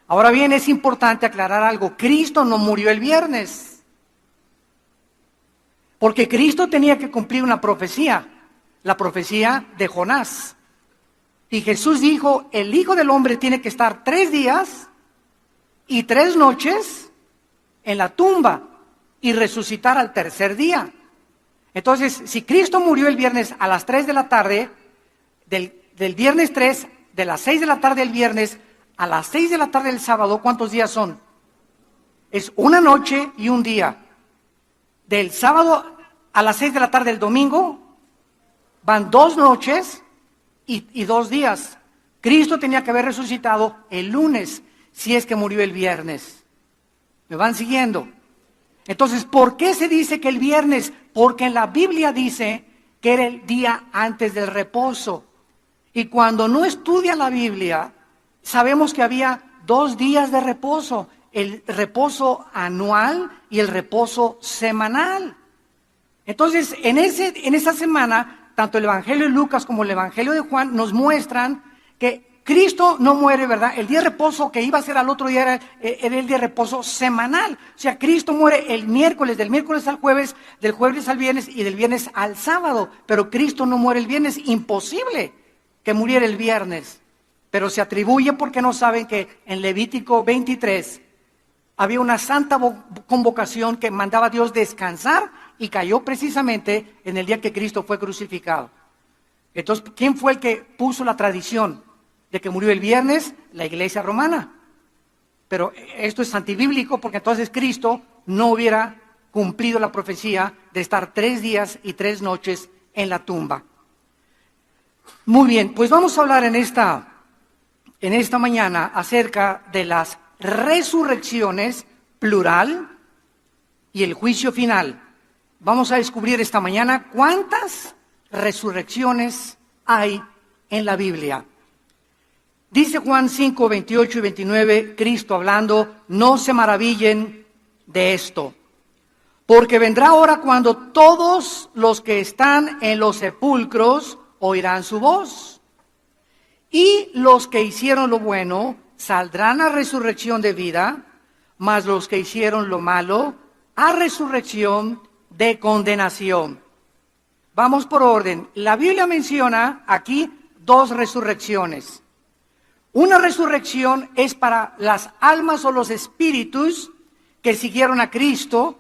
Ahora bien, es importante aclarar algo. Cristo no murió el viernes, porque Cristo tenía que cumplir una profecía, la profecía de Jonás. Y Jesús dijo, el Hijo del Hombre tiene que estar 3 días y 3 noches en la tumba y resucitar al tercer día. Entonces, si Cristo murió el viernes a las 3 de la tarde, del viernes 3, de las 6 de la tarde del viernes a las 6 de la tarde del sábado, ¿cuántos días son? Es una noche y un día. Del sábado a las 6 de la tarde del domingo, van 2 noches y 2 días. Cristo tenía que haber resucitado el lunes, si es que murió el viernes. ¿Me van siguiendo? Entonces, ¿por qué se dice que el viernes? Porque en la Biblia dice que era el día antes del reposo. Y cuando no estudia la Biblia, sabemos que había 2 días de reposo, el reposo anual y el reposo semanal. Entonces, en esa semana, tanto el Evangelio de Lucas como el Evangelio de Juan nos muestran que Cristo no muere, ¿verdad? El día de reposo que iba a ser al otro día era el día de reposo semanal. O sea, Cristo muere el miércoles, del miércoles al jueves, del jueves al viernes y del viernes al sábado. Pero Cristo no muere el viernes, imposible que muriera el viernes. Pero se atribuye porque no saben que en Levítico 23 había una santa convocación que mandaba a Dios descansar y cayó precisamente en el día que Cristo fue crucificado. Entonces, ¿quién fue el que puso la tradición de que murió el viernes? La Iglesia romana. Pero esto es antibíblico porque entonces Cristo no hubiera cumplido la profecía de estar 3 días y 3 noches en la tumba. Muy bien, pues vamos a hablar en esta mañana acerca de las resurrecciones, plural, y el juicio final. Vamos a descubrir esta mañana cuántas resurrecciones hay en la Biblia. Dice Juan 5, 28 y 29, Cristo hablando, no se maravillen de esto, porque vendrá hora cuando todos los que están en los sepulcros oirán su voz, y los que hicieron lo bueno saldrán a resurrección de vida, mas los que hicieron lo malo a resurrección de condenación. Vamos por orden. La Biblia menciona aquí 2 resurrecciones. Una resurrección es para las almas o los espíritus que siguieron a Cristo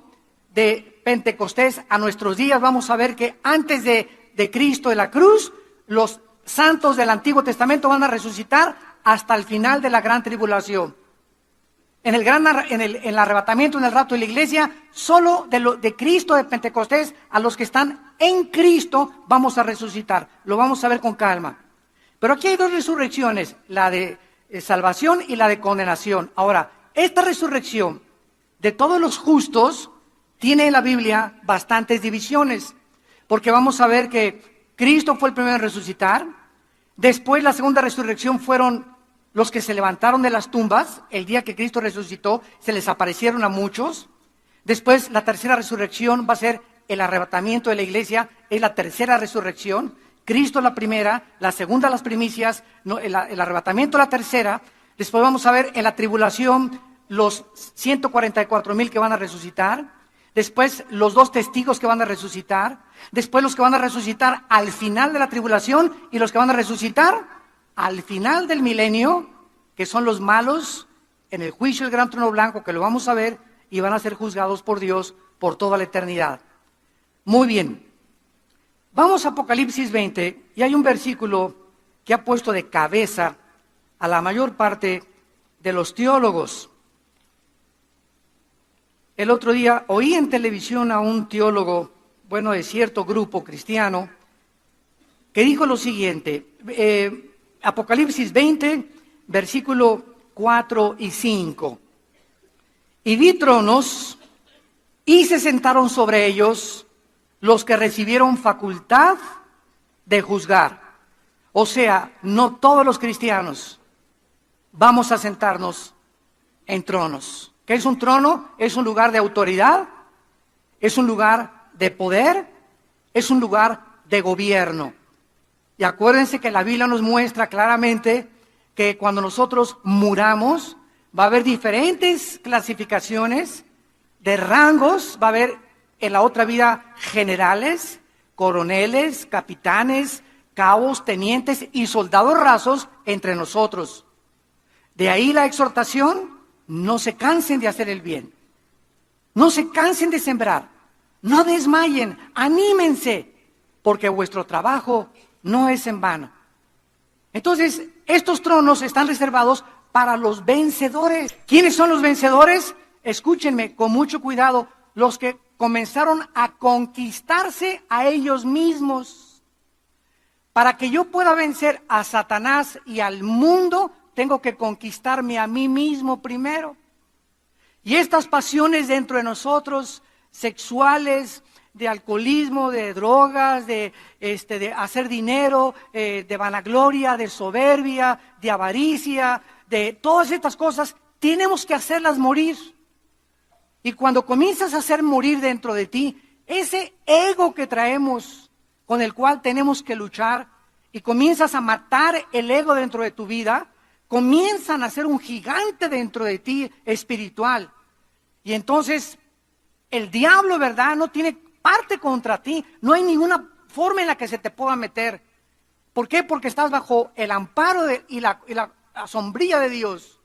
de Pentecostés a nuestros días. Vamos a ver que antes de Cristo de la cruz, los santos del Antiguo Testamento van a resucitar hasta el final de la gran tribulación. En el arrebatamiento, en el rapto de la iglesia, solo de Cristo de Pentecostés, a los que están en Cristo, vamos a resucitar. Lo vamos a ver con calma. Pero aquí hay 2 resurrecciones, la de salvación y la de condenación. Ahora, esta resurrección de todos los justos tiene en la Biblia bastantes divisiones, porque vamos a ver que Cristo fue el primero en resucitar. Después, la segunda resurrección fueron los que se levantaron de las tumbas. El día que Cristo resucitó, se les aparecieron a muchos. Después, la tercera resurrección va a ser el arrebatamiento de la iglesia, es la tercera resurrección. Cristo la primera, la segunda las primicias, el arrebatamiento la tercera. Después vamos a ver en la tribulación los 144,000 que van a resucitar. Después los 2 testigos que van a resucitar. Después los que van a resucitar al final de la tribulación y los que van a resucitar al final del milenio, que son los malos, en el juicio del gran trono blanco, que lo vamos a ver, y van a ser juzgados por Dios por toda la eternidad. Muy bien. Vamos a Apocalipsis 20, y hay un versículo que ha puesto de cabeza a la mayor parte de los teólogos. El otro día oí en televisión a un teólogo, de cierto grupo cristiano, que dijo lo siguiente, Apocalipsis 20, versículo 4 y 5. Y vi tronos, y se sentaron sobre ellos los que recibieron facultad de juzgar. O sea, no todos los cristianos vamos a sentarnos en tronos. ¿Qué es un trono? Es un lugar de autoridad, es un lugar de poder, es un lugar de gobierno. Y acuérdense que la Biblia nos muestra claramente que cuando nosotros muramos, Va a haber diferentes clasificaciones de rangos. Va a haber en la otra vida generales, coroneles, capitanes, cabos, tenientes y soldados rasos entre nosotros. De ahí la exhortación: no se cansen de hacer el bien. No se cansen de sembrar. No desmayen, anímense, porque vuestro trabajo no es en vano. Entonces, estos tronos están reservados para los vencedores. ¿Quiénes son los vencedores? Escúchenme con mucho cuidado: los que comenzaron a conquistarse a ellos mismos. Para que yo pueda vencer a Satanás y al mundo, tengo que conquistarme a mí mismo primero. Y estas pasiones dentro de nosotros, sexuales, de alcoholismo, de drogas, de hacer dinero, de vanagloria, de soberbia, de avaricia, de todas estas cosas, tenemos que hacerlas morir. Y cuando comienzas a hacer morir dentro de ti ese ego que traemos, con el cual tenemos que luchar, y comienzas a matar el ego dentro de tu vida, comienzan a ser un gigante dentro de ti espiritual. Y entonces el diablo, ¿verdad?, no tiene parte contra ti. No hay ninguna forma en la que se te pueda meter. ¿Por qué? Porque estás bajo el amparo y la sombrilla de Dios.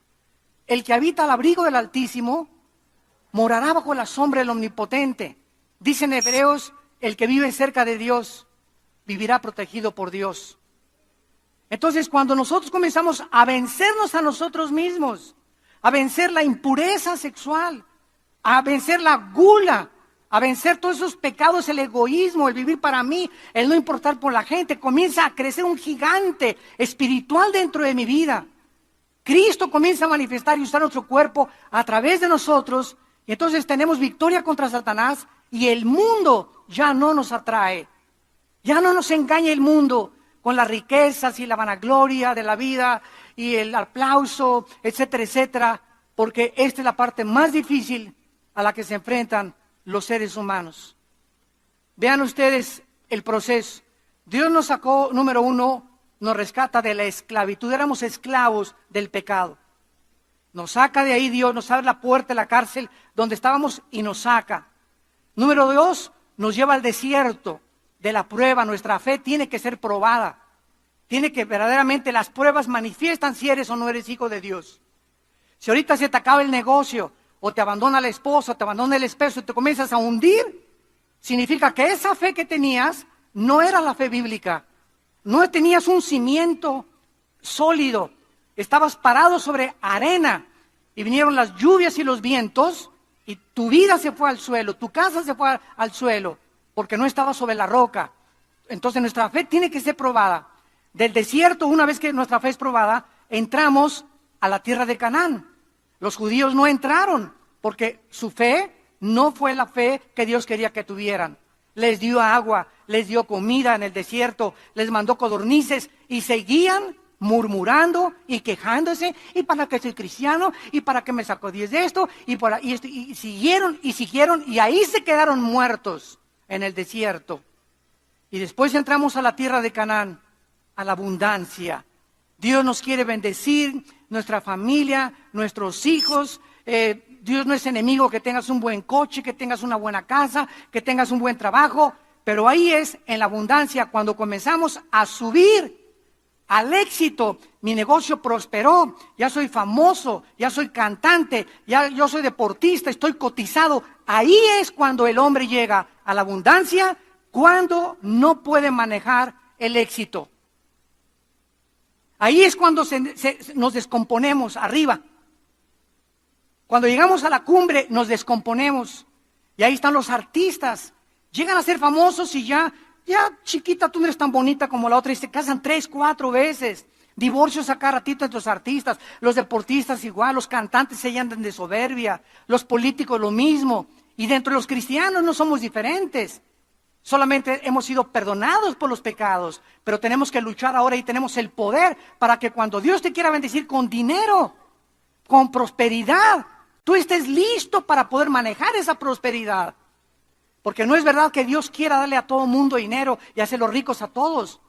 El que habita al abrigo del Altísimo morará bajo la sombra del Omnipotente. Dicen Hebreos: el que vive cerca de Dios vivirá protegido por Dios. Entonces, cuando nosotros comenzamos a vencernos a nosotros mismos, a vencer la impureza sexual, a vencer la gula, a vencer todos esos pecados, el egoísmo, el vivir para mí, el no importar por la gente, comienza a crecer un gigante espiritual dentro de mi vida. Cristo comienza a manifestar y usar nuestro cuerpo a través de nosotros, y entonces tenemos victoria contra Satanás, y el mundo ya no nos atrae. Ya no nos engaña el mundo con las riquezas y la vanagloria de la vida y el aplauso, etcétera, etcétera, porque esta es la parte más difícil a la que se enfrentan los seres humanos. Vean ustedes el proceso. Dios nos sacó, número uno, nos rescata de la esclavitud. Éramos esclavos del pecado. Nos saca de ahí Dios, nos abre la puerta de la cárcel donde estábamos y nos saca. Número dos, nos lleva al desierto de la prueba. Nuestra fe tiene que ser probada. Tiene que verdaderamente, las pruebas manifiestan si eres o no eres hijo de Dios. Si ahorita se te acaba el negocio, o te abandona la esposa, o te abandona el esposo y te comienzas a hundir, significa que esa fe que tenías no era la fe bíblica. No tenías un cimiento sólido. Estabas parado sobre arena y vinieron las lluvias y los vientos y tu vida se fue al suelo, tu casa se fue al suelo, porque no estaba sobre la roca. Entonces nuestra fe tiene que ser probada. Del desierto, una vez que nuestra fe es probada, entramos a la tierra de Canaán. Los judíos no entraron porque su fe no fue la fe que Dios quería que tuvieran. Les dio agua, les dio comida en el desierto, les mandó codornices y seguían murmurando y quejándose: y para qué soy cristiano, y para qué me sacó 10 de esto, y siguieron y ahí se quedaron muertos en el desierto. Y después entramos a la tierra de Canaán, a la abundancia. Dios nos quiere bendecir, nuestra familia, nuestros hijos. Dios no es enemigo que tengas un buen coche, que tengas una buena casa, que tengas un buen trabajo, pero ahí es en la abundancia cuando comenzamos a subir al éxito. Mi negocio prosperó, ya soy famoso, ya soy cantante, ya yo soy deportista, estoy cotizado. Ahí es cuando el hombre llega a la abundancia, cuando no puede manejar el éxito. Ahí es cuando nos descomponemos arriba. Cuando llegamos a la cumbre nos descomponemos. Y ahí están los artistas. Llegan a ser famosos y ya chiquita, tú no eres tan bonita como la otra. Y se casan 3, 4 veces. Divorcios a cada ratito entre los artistas. Los deportistas igual, los cantantes se andan de soberbia. Los políticos lo mismo. Y dentro de los cristianos no somos diferentes. Solamente hemos sido perdonados por los pecados, pero tenemos que luchar ahora y tenemos el poder para que cuando Dios te quiera bendecir con dinero, con prosperidad, tú estés listo para poder manejar esa prosperidad. Porque no es verdad que Dios quiera darle a todo mundo dinero y hacerlos ricos a todos.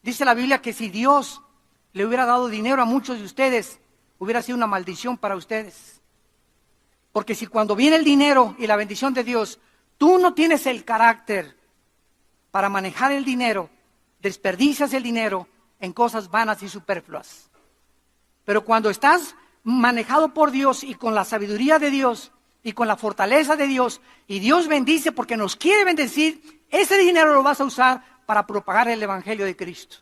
Dice la Biblia que si Dios le hubiera dado dinero a muchos de ustedes, hubiera sido una maldición para ustedes. Porque si cuando viene el dinero y la bendición de Dios, tú no tienes el carácter para manejar el dinero, desperdicias el dinero en cosas vanas y superfluas. Pero cuando estás manejado por Dios y con la sabiduría de Dios y con la fortaleza de Dios, y Dios bendice porque nos quiere bendecir, ese dinero lo vas a usar para propagar el Evangelio de Cristo.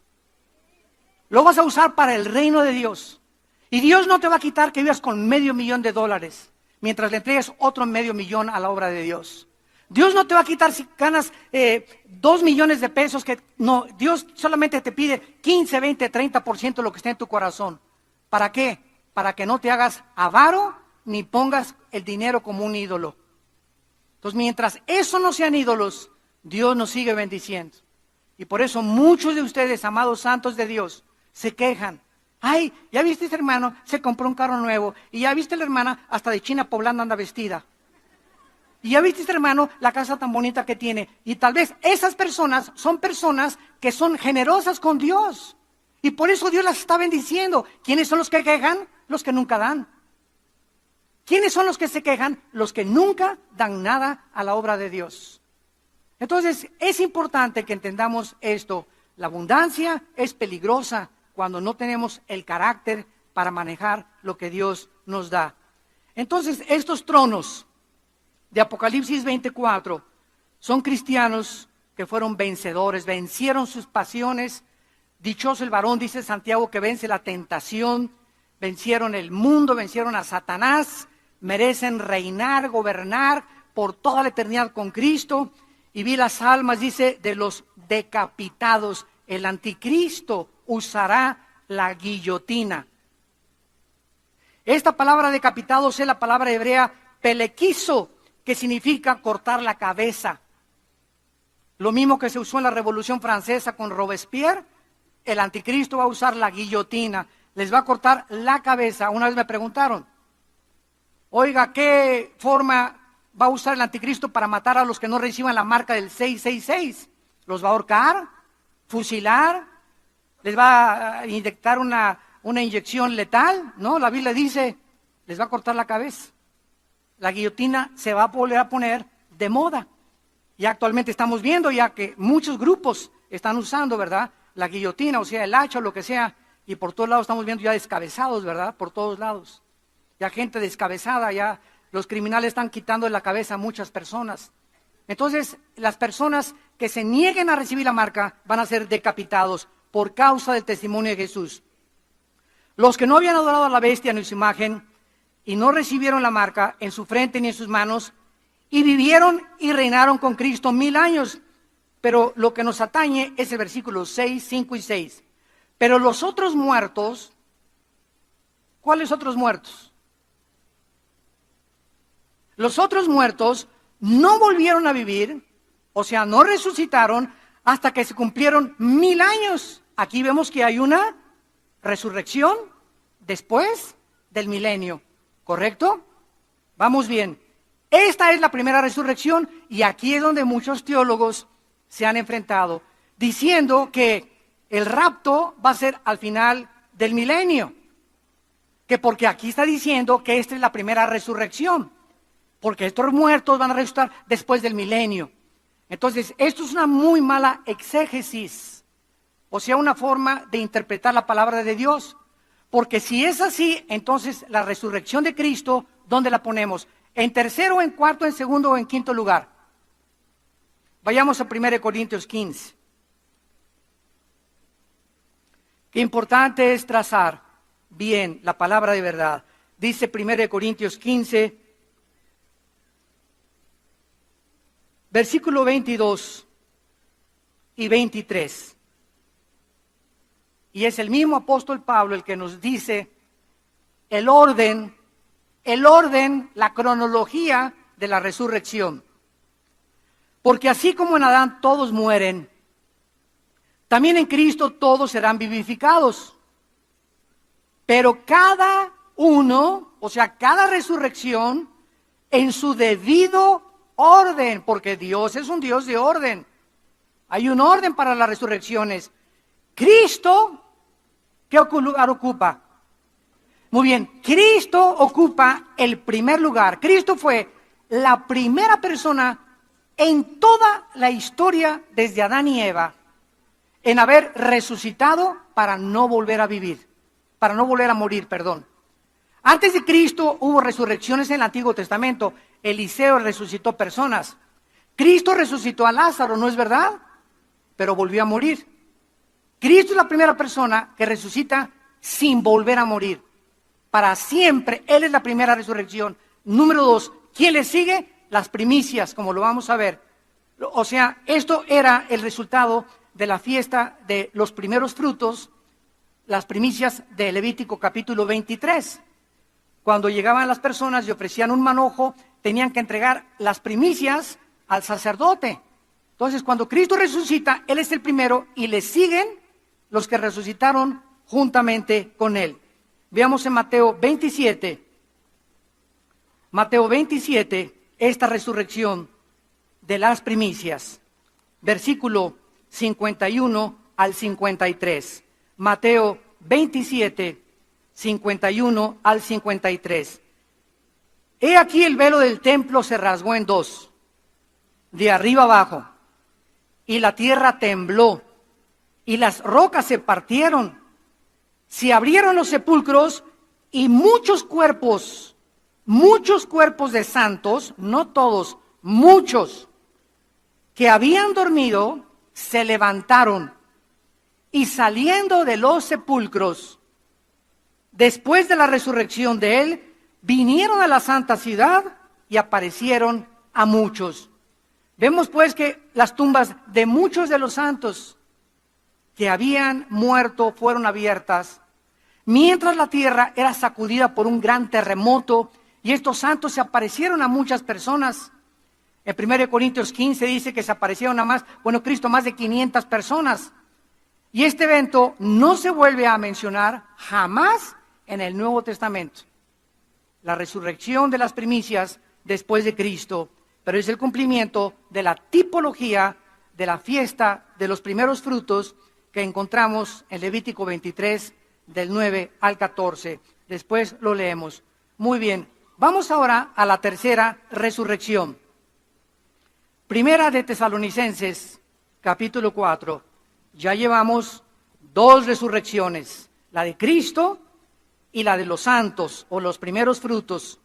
Lo vas a usar para el reino de Dios. Y Dios no te va a quitar que vivas con $500,000 mientras le entregues otro $500,000 a la obra de Dios. Dios no te va a quitar si ganas 2 millones de pesos. No, Dios solamente te pide 15, 20, 30% de lo que está en tu corazón. ¿Para qué? Para que no te hagas avaro ni pongas el dinero como un ídolo. Entonces, mientras eso no sean ídolos, Dios nos sigue bendiciendo. Y por eso muchos de ustedes, amados santos de Dios, se quejan. Ay, ya viste ese hermano, se compró un carro nuevo. Y ya viste la hermana, hasta de China poblana anda vestida. Y ya viste, hermano, la casa tan bonita que tiene. Y tal vez esas personas son personas que son generosas con Dios. Y por eso Dios las está bendiciendo. ¿Quiénes son los que quejan? Los que nunca dan. ¿Quiénes son los que se quejan? Los que nunca dan nada a la obra de Dios. Entonces, es importante que entendamos esto. La abundancia es peligrosa cuando no tenemos el carácter para manejar lo que Dios nos da. Entonces, estos tronos de Apocalipsis 24 son cristianos que fueron vencedores, vencieron sus pasiones. Dichoso el varón, dice Santiago, que vence la tentación, vencieron el mundo, vencieron a Satanás, merecen reinar, gobernar por toda la eternidad con Cristo. Y vi las almas, dice, de los decapitados. El anticristo usará la guillotina. Esta palabra decapitados es la palabra hebrea pelequizo, que significa cortar la cabeza. Lo mismo que se usó en la Revolución Francesa con Robespierre, el anticristo va a usar la guillotina, les va a cortar la cabeza. Una vez me preguntaron, oiga, ¿qué forma va a usar el anticristo para matar a los que no reciban la marca del 666? ¿Los va a ahorcar? ¿Fusilar? ¿Les va a inyectar una inyección letal? No, la Biblia dice, les va a cortar la cabeza. La guillotina se va a volver a poner de moda. Y actualmente estamos viendo ya que muchos grupos están usando, ¿verdad?, la guillotina, o sea, el hacha o lo que sea, y por todos lados estamos viendo ya descabezados, ¿verdad?, por todos lados. Ya gente descabezada, ya los criminales están quitando de la cabeza a muchas personas. Entonces, las personas que se nieguen a recibir la marca van a ser decapitados por causa del testimonio de Jesús. Los que no habían adorado a la bestia ni su imagen y no recibieron la marca en su frente ni en sus manos, y vivieron y reinaron con Cristo 1000 años. Pero lo que nos atañe es el versículo 6, 5 y 6. Pero los otros muertos, ¿cuáles otros muertos? Los otros muertos no volvieron a vivir, o sea, no resucitaron hasta que se cumplieron 1000 años. Aquí vemos que hay una resurrección después del milenio, ¿correcto? Vamos bien. Esta es la primera resurrección y aquí es donde muchos teólogos se han enfrentado, diciendo que el rapto va a ser al final del milenio. Que porque aquí está diciendo que esta es la primera resurrección, porque estos muertos van a resucitar después del milenio. Entonces, esto es una muy mala exégesis, o sea, una forma de interpretar la palabra de Dios. Porque si es así, entonces la resurrección de Cristo, ¿dónde la ponemos? ¿En tercero, en cuarto, en segundo o en quinto lugar? Vayamos a 1 Corintios 15. Qué importante es trazar bien la palabra de verdad. Dice 1 Corintios 15, versículo 22 y 23. Y es el mismo apóstol Pablo el que nos dice el orden, la cronología de la resurrección. Porque así como en Adán todos mueren, también en Cristo todos serán vivificados. Pero cada uno, o sea, cada resurrección, en su debido orden, porque Dios es un Dios de orden. Hay un orden para las resurrecciones. Cristo, ¿qué lugar ocupa? Muy bien, Cristo ocupa el primer lugar. Cristo fue la primera persona en toda la historia, desde Adán y Eva, en haber resucitado para no volver a vivir, para no volver a morir, perdón. Antes de Cristo hubo resurrecciones en el Antiguo Testamento. Eliseo resucitó personas. Cristo resucitó a Lázaro, ¿no es verdad? Pero volvió a morir. Cristo es la primera persona que resucita sin volver a morir. Para siempre, Él es la primera resurrección. Número 2, ¿quién le sigue? Las primicias, como lo vamos a ver. O sea, esto era el resultado de la fiesta de los primeros frutos, las primicias de Levítico capítulo 23. Cuando llegaban las personas y ofrecían un manojo, tenían que entregar las primicias al sacerdote. Entonces, cuando Cristo resucita, Él es el primero y le siguen los que resucitaron juntamente con Él. Veamos en Mateo 27. Mateo 27, esta resurrección de las primicias. Versículo 51 al 53. Mateo 27, 51 al 53. He aquí el velo del templo se rasgó en dos, de arriba abajo, y la tierra tembló, y las rocas se partieron, se abrieron los sepulcros, y muchos cuerpos de santos, no todos, muchos, que habían dormido, se levantaron, y saliendo de los sepulcros, después de la resurrección de Él, vinieron a la santa ciudad y aparecieron a muchos. Vemos pues que las tumbas de muchos de los santos que habían muerto fueron abiertas, mientras la tierra era sacudida por un gran terremoto, y estos santos se aparecieron a muchas personas. En 1 Corintios 15 dice que se aparecieron a Cristo más de 500 personas. Y este evento no se vuelve a mencionar jamás en el Nuevo Testamento. La resurrección de las primicias después de Cristo, pero es el cumplimiento de la tipología de la fiesta de los primeros frutos que encontramos en Levítico 23, del 9 al 14. Después lo leemos. Muy bien, vamos ahora a la tercera resurrección. Primera de Tesalonicenses, capítulo 4. Ya llevamos 2 resurrecciones, la de Cristo y la de los santos o los primeros frutos.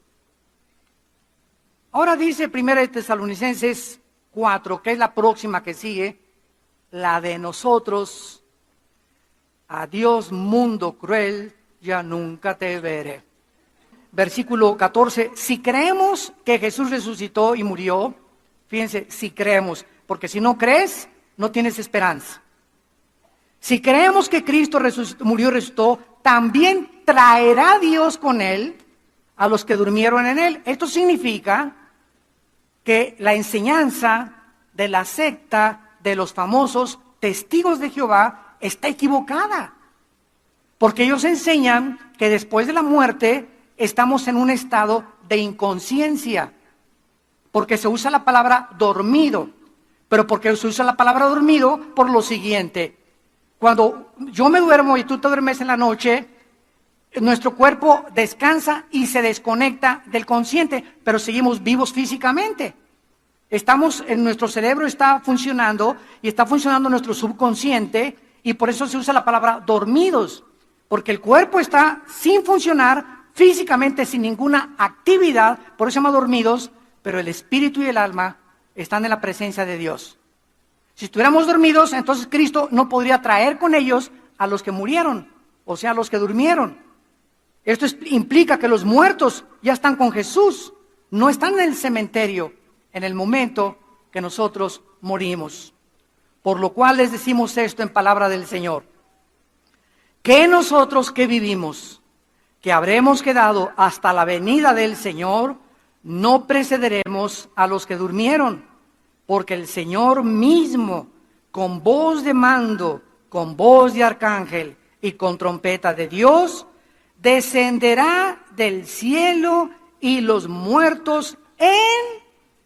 Ahora dice Primera de Tesalonicenses 4, que es la próxima que sigue, la de nosotros. Adiós mundo cruel, ya nunca te veré. Versículo 14, si creemos que Jesús resucitó y murió, fíjense, si creemos, porque si no crees, no tienes esperanza. Si creemos que Cristo murió y resucitó, también traerá Dios con Él a los que durmieron en Él. Esto significa que la enseñanza de la secta de los famosos testigos de Jehová está equivocada. Porque ellos enseñan que después de la muerte estamos en un estado de inconsciencia. Porque se usa la palabra dormido. Pero porque se usa la palabra dormido por lo siguiente. Cuando yo me duermo y tú te duermes en la noche, nuestro cuerpo descansa y se desconecta del consciente, pero seguimos vivos físicamente. Nuestro cerebro está funcionando y está funcionando nuestro subconsciente, y por eso se usa la palabra dormidos, porque el cuerpo está sin funcionar físicamente, sin ninguna actividad, por eso se llama dormidos, pero el espíritu y el alma están en la presencia de Dios. Si estuviéramos dormidos, entonces Cristo no podría traer con ellos a los que murieron, o sea, a los que durmieron. Esto implica que los muertos ya están con Jesús, no están en el cementerio en el momento que nosotros morimos. Por lo cual les decimos esto en palabra del Señor, que nosotros que vivimos, que habremos quedado hasta la venida del Señor, no precederemos a los que durmieron, porque el Señor mismo, con voz de mando, con voz de arcángel y con trompeta de Dios, descenderá del cielo, y los muertos en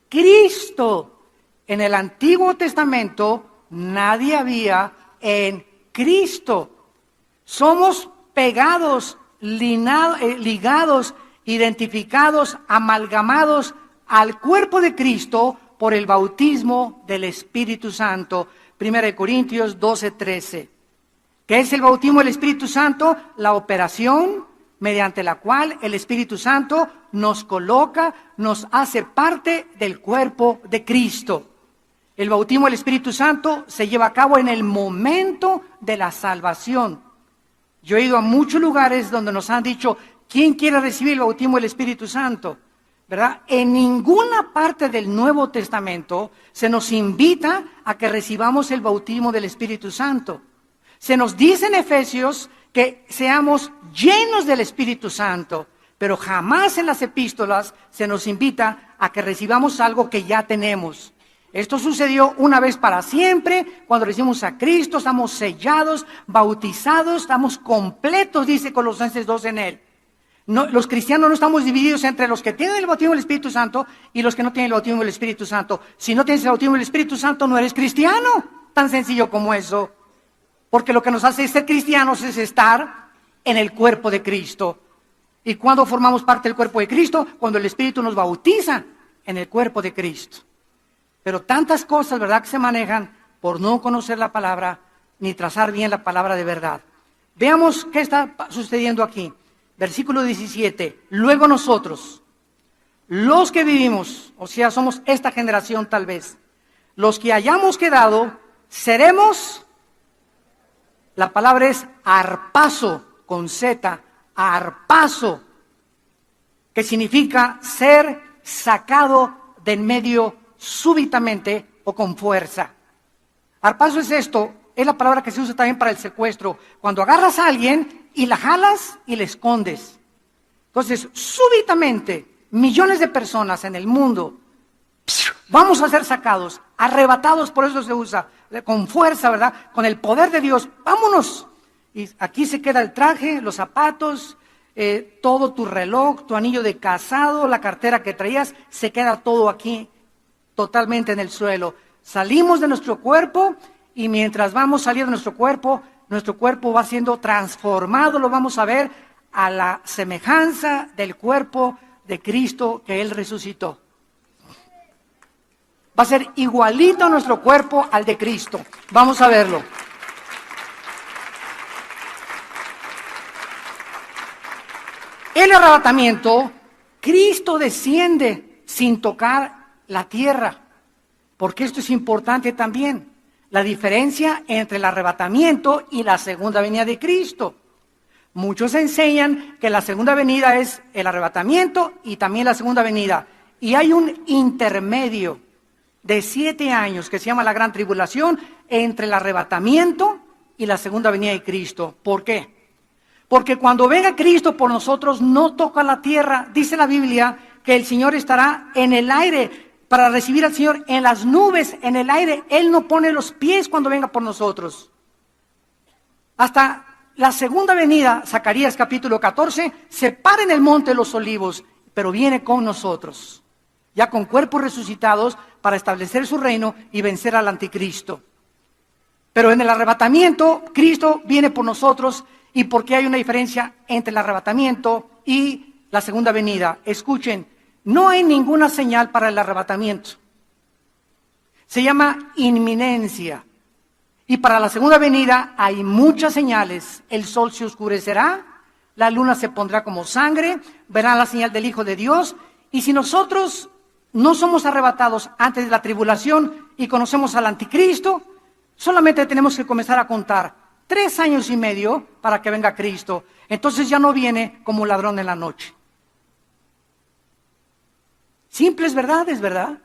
Cristo. En el Antiguo Testamento nadie había en Cristo. Somos pegados ligados, identificados, amalgamados al cuerpo de Cristo por el bautismo del Espíritu Santo. 1 Corintios 12:13. ¿Qué es el bautismo del Espíritu Santo? La operación mediante la cual el Espíritu Santo nos coloca, nos hace parte del cuerpo de Cristo. El bautismo del Espíritu Santo se lleva a cabo en el momento de la salvación. Yo he ido a muchos lugares donde nos han dicho, ¿quién quiere recibir el bautismo del Espíritu Santo? ¿Verdad? En ninguna parte del Nuevo Testamento se nos invita a que recibamos el bautismo del Espíritu Santo. Se nos dice en Efesios que seamos llenos del Espíritu Santo, pero jamás en las epístolas se nos invita a que recibamos algo que ya tenemos. Esto sucedió una vez para siempre, cuando recibimos a Cristo, estamos sellados, bautizados, estamos completos, dice Colosenses 2 en él. No, los cristianos no estamos divididos entre los que tienen el bautismo del Espíritu Santo y los que no tienen el bautismo del Espíritu Santo. Si no tienes el bautismo del Espíritu Santo, no eres cristiano. Tan sencillo como eso. Porque lo que nos hace ser cristianos es estar en el cuerpo de Cristo. ¿Y cuándo formamos parte del cuerpo de Cristo? Cuando el Espíritu nos bautiza en el cuerpo de Cristo. Pero tantas cosas, ¿verdad?, que se manejan por no conocer la palabra ni trazar bien la palabra de verdad. Veamos qué está sucediendo aquí. Versículo 17. Luego nosotros, los que vivimos, o sea, somos esta generación tal vez, los que hayamos quedado, seremos, la palabra es arpazo, con Z, arpazo, que significa ser sacado de en medio súbitamente o con fuerza. Arpazo es esto, es la palabra que se usa también para el secuestro. Cuando agarras a alguien y la jalas y le escondes. Entonces, súbitamente, millones de personas en el mundo vamos a ser sacados, arrebatados, por eso se usa, con fuerza, ¿verdad? Con el poder de Dios, vámonos. Y aquí se queda el traje, los zapatos, todo tu reloj, tu anillo de casado, la cartera que traías, se queda todo aquí, totalmente en el suelo. Salimos de nuestro cuerpo y mientras vamos saliendo de nuestro cuerpo va siendo transformado, lo vamos a ver a la semejanza del cuerpo de Cristo que Él resucitó. Va a ser igualito nuestro cuerpo al de Cristo. Vamos a verlo. El arrebatamiento, Cristo desciende sin tocar la tierra, porque esto es importante también, la diferencia entre el arrebatamiento y la segunda venida de Cristo. Muchos enseñan que la segunda venida es el arrebatamiento y también la segunda venida, y hay un intermedio de 7 años que se llama la gran tribulación entre el arrebatamiento y la segunda venida de Cristo. ¿Por qué? Porque cuando venga Cristo por nosotros no toca la tierra. Dice la Biblia que el Señor estará en el aire para recibir al Señor en las nubes, en el aire. Él no pone los pies cuando venga por nosotros. Hasta la segunda venida, Zacarías capítulo 14, se para en el monte de los olivos, pero viene con nosotros, ya con cuerpos resucitados para establecer su reino y vencer al anticristo. Pero en el arrebatamiento, Cristo viene por nosotros. ¿Y por qué hay una diferencia entre el arrebatamiento y la segunda venida? Escuchen, no hay ninguna señal para el arrebatamiento. Se llama inminencia. Y para la segunda venida hay muchas señales. El sol se oscurecerá, la luna se pondrá como sangre, verán la señal del Hijo de Dios. Y si nosotros no somos arrebatados antes de la tribulación y conocemos al anticristo, solamente tenemos que comenzar a contar 3 años y medio para que venga Cristo. Entonces ya no viene como ladrón en la noche. Simples verdades, ¿verdad?